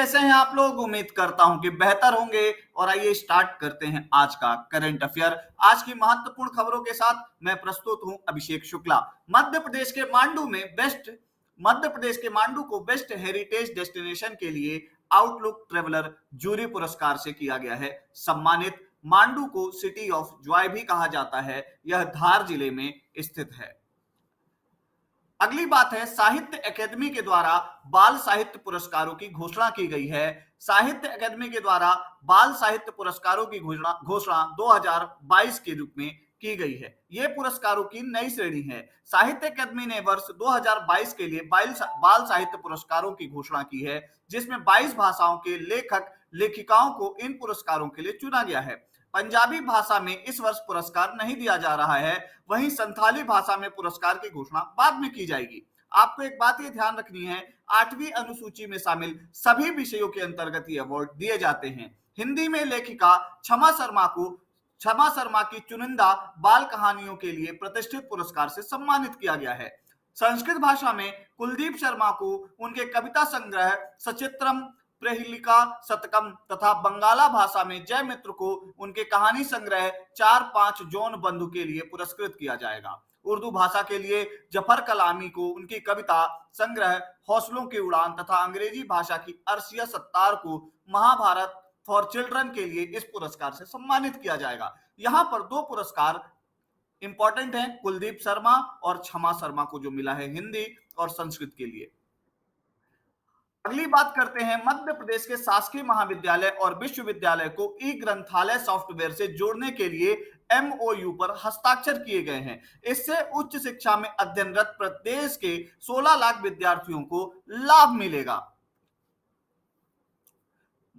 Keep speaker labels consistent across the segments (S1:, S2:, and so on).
S1: कैसे हैं आप लोग? उम्मीद करता हूं कि बेहतर होंगे। और आइए स्टार्ट करते हैं आज का करंट अफेयर। आज की महत्वपूर्ण खबरों के साथ मैं प्रस्तुत हूं अभिषेक शुक्ला। मध्य प्रदेश के मांडू में मध्य प्रदेश के मांडू को बेस्ट हेरिटेज डेस्टिनेशन के लिए आउटलुक ट्रेवलर जूरी पुरस्कार से किया गया है सम्मानित। मांडू को सिटी ऑफ जॉय भी कहा जाता है। यह धार जिले में स्थित है। अगली बात है, साहित्य अकादमी के द्वारा बाल साहित्य पुरस्कारों की घोषणा की गई है। साहित्य अकादमी के द्वारा बाल साहित्य पुरस्कारों की घोषणा 2022 के रूप में की गई है। ये पुरस्कारों की नई श्रेणी है। साहित्य अकादमी ने वर्ष 2022 के लिए बाल साहित्य पुरस्कारों की घोषणा की है, जिसमें 22 भाषाओं के लेखक लेखिकाओं को इन पुरस्कारों के लिए चुना गया है। पंजाबी भाषा में इस वर्ष पुरस्कार नहीं दिया जा रहा है। वहीं संथाली भाषा में पुरस्कार की घोषणा बाद में की जाएगी। आपको एक बात ये ध्यान रखनी है, 8वीं अनुसूची में शामिल सभी विषयों के अंतर्गत ये अवार्ड दिए जाते हैं। हिंदी में लेखिका क्षमा शर्मा की चुनिंदा बाल कहानियों के लिए प्रतिष्ठित पुरस्कार से सम्मानित किया गया है। संस्कृत भाषा में कुलदीप शर्मा को उनके कविता संग्रह सचित्रम प्रहेलिका शतकम तथा बंगाला भाषा में जय मित्र को उनके कहानी संग्रह 4-5 जोन बंधु के लिए पुरस्कृत किया जाएगा। उर्दू भाषा के लिए जफर कलामी को उनकी कविता संग्रह हौसलों की उड़ान तथा अंग्रेजी भाषा की अर्शिया सत्तार को महाभारत फॉर चिल्ड्रन के लिए इस पुरस्कार से सम्मानित किया जाएगा। यहाँ पर 2 पुरस्कार इंपॉर्टेंट हैं, कुलदीप शर्मा और क्षमा शर्मा को जो मिला है हिंदी और संस्कृत के लिए। अगली बात करते हैं, मध्य प्रदेश के शासकीय महाविद्यालय और विश्वविद्यालय को ई ग्रंथालय सॉफ्टवेयर से जोड़ने के लिए एमओयू पर हस्ताक्षर किए गए हैं। इससे उच्च शिक्षा में अध्ययनरत प्रदेश के 16 लाख विद्यार्थियों को लाभ मिलेगा।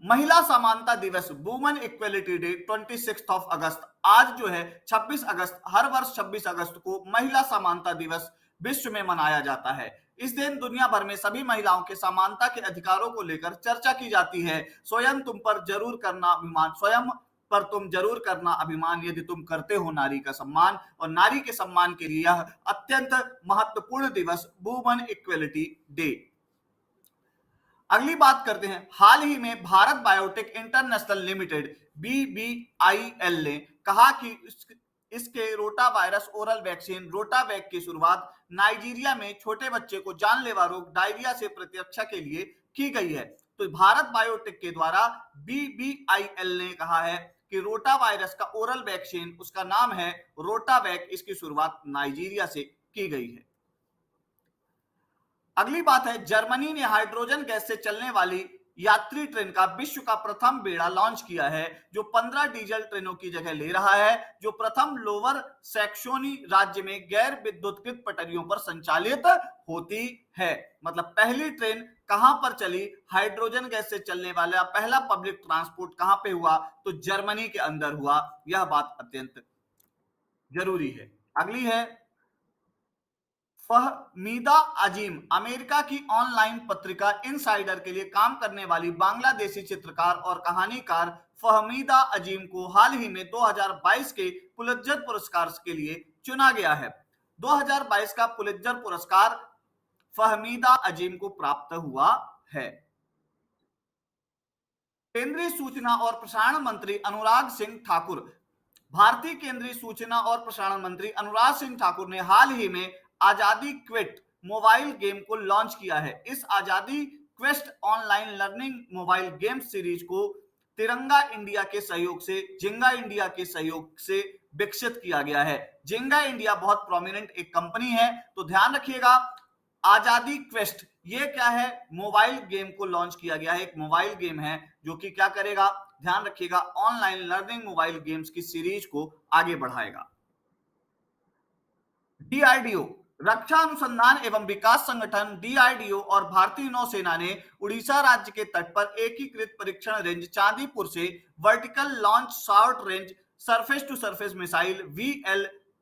S1: महिला समानता दिवस वुमेन इक्वलिटी डे 26 अगस्त, आज जो है 26 अगस्त, हर वर्ष 26 अगस्त को महिला समानता दिवस विश्व में मनाया जाता है। इस दिन दुनिया भर में सभी महिलाओं के समानता के अधिकारों को लेकर चर्चा की जाती है। स्वयं पर तुम जरूर करना अभिमान, यदि तुम करते हो नारी का सम्मान। और नारी के सम्मान के लिए यह अत्यंत महत्वपूर्ण दिवस वुमेन इक्वलिटी डे। अगली बात करते हैं, हाल ही में Bharat biotech international limited BBIL ने कहा कि इसके rota virus oral vaccine Rotavac की शुरुआत नाइजीरिया में छोटे बच्चे को जानलेवा रोग डायरिया से प्रतिरक्षा के लिए की गई है। तो भारत बायोटेक के द्वारा BBIL ने कहा है कि रोटा वायरस का ओरल वैक्सीन, उसका नाम है रोटावैक, इसकी शुरुआत नाइजीरिया से की गई है। अगली बात है, जर्मनी ने हाइड्रोजन गैस से चलने वाली यात्री ट्रेन का विश्व का प्रथम बेड़ा लॉन्च किया है, जो 15 डीजल ट्रेनों की जगह ले रहा है, जो प्रथम लोअर सैक्सोनी राज्य में गैर विद्युतीकृत पटरियों पर संचालित होती है। मतलब पहली ट्रेन कहां पर चली, हाइड्रोजन गैस से चलने वाला पहला पब्लिक ट्रांसपोर्ट कहां पे हुआ, तो जर्मनी के अंदर हुआ। यह बात अत्यंत जरूरी है। अगली है, फहमीदा अजीम, अमेरिका की ऑनलाइन पत्रिका इनसाइडर के लिए काम करने वाली बांग्लादेशी चित्रकार और कहानीकार फहमीदा अजीम को हाल ही में 2022 के पुलित्जर पुरस्कार के लिए चुना गया है। 2022 का पुलित्जर पुरस्कार फहमीदा अजीम को प्राप्त हुआ है। केंद्रीय सूचना और प्रसारण मंत्री अनुराग सिंह ठाकुर, भारतीय केंद्रीय सूचना और प्रसारण मंत्री अनुराग सिंह ठाकुर ने हाल ही में आजादी क्वेस्ट मोबाइल गेम को लॉन्च किया है। इस आजादी quest online learning mobile game series को तिरंगा इंडिया के सहयोग से, जिंगा इंडिया के सहयोग से विकसित किया गया है। जिंगा इंडिया बहुत प्रोमिनेंट एक कंपनी है, तो ध्यान रखिएगा। आजादी क्वेस्ट ये क्या है, मोबाइल गेम को लॉन्च किया गया है। एक मोबाइल गेम है जो कि क्या करेगा, ध्यान रखिएगा, ऑनलाइन लर्निंग मोबाइल गेम्स की सीरीज को आगे बढ़ाएगा। डीआरडीओ, रक्षा अनुसंधान एवं विकास संगठन डीआरडीओ और भारतीय नौसेना ने उड़ीसा राज्य के तट पर एकीकृत परीक्षण रेंज चांदीपुर से vertical launch short range surface to surface missile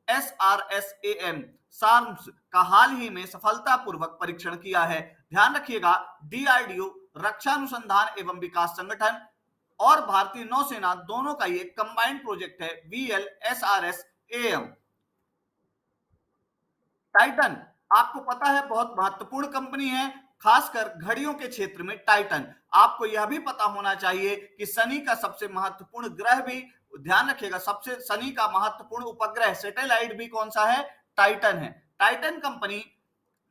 S1: VLSRSAM सार्म्स का हाल ही में सफलतापूर्वक परीक्षण किया है। ध्यान रखिएगा, डीआरडीओ, रक्षा अनुसंधान एवं विकास संगठन और भारतीय नौसेना दोनों का ये कंबाइंड प्रोजेक्ट है VLSRSAM। टाइटन, आपको पता है बहुत महत्वपूर्ण कंपनी है। खासकर घड़ियों के क्षेत्र में टाइटन। आपको यह भी पता होना चाहिए कि शनि का सबसे महत्वपूर्ण ग्रह भी, ध्यान रखिएगा, सबसे शनि का महत्वपूर्ण उपग्रह सैटेलाइट भी कौन सा है? टाइटन है। टाइटन कंपनी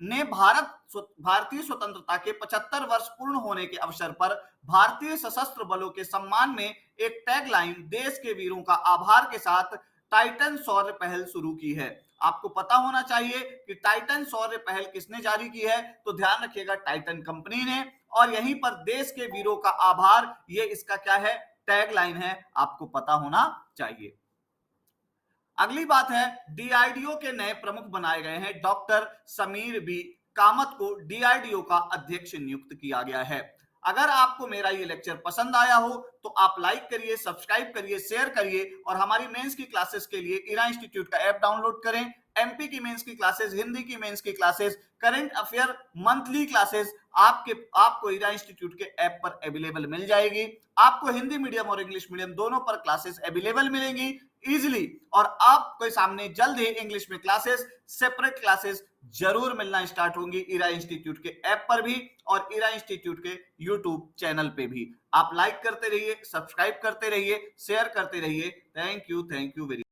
S1: ने भारतीय स्वतंत्रता के 75 वर्ष पूर्ण होने के अवसर पर भारतीय सशस्त्र बलों के सम्मान में एक टैगलाइन देश के वीरों का आभार के साथ टाइटन शौर्य पहल शुरू की है। आपको पता होना चाहिए कि टाइटन शौर्य पहल किसने जारी की है, तो ध्यान रखिएगा टाइटन कंपनी ने, और यहीं पर देश के वीरों का आभार, ये इसका क्या है? टैगलाइन है, आपको पता होना चाहिए। अगली बात है, डीआरडीओ के नए प्रमुख बनाए गए हैं डॉक्टर समीर बी कामत को डीआरडीओ का अध्यक्ष नियुक्त किया गया है। अगर आपको मेरा ये लेक्चर पसंद आया हो तो आप लाइक करिए, सब्सक्राइब करिए, शेयर करिए, और हमारी मेंस की क्लासेस के लिए इरा इंस्टीट्यूट का ऐप डाउनलोड करें। एमपी की मेंस की क्लासेस, हिंदी की मेंस की classes, current affair monthly classes आपको इरा इंस्टीट्यूट के ऐप पर अवेलेबल मिल जाएगी। आपको हिंदी मीडियम और इंग्लिश मीडियम दोनों पर क्लासेस अवेलेबल मिलेंगी इजिली, और आपके सामने जल्द ही इंग्लिश में क्लासेस, सेपरेट क्लासेस जरूर मिलना स्टार्ट होंगी इरा इंस्टीट्यूट के ऐप पर भी और इरा इंस्टीट्यूट के यूट्यूब चैनल पे भी। आप लाइक करते रहिए, सब्सक्राइब करते रहिए, शेयर करते रहिए। Thank you very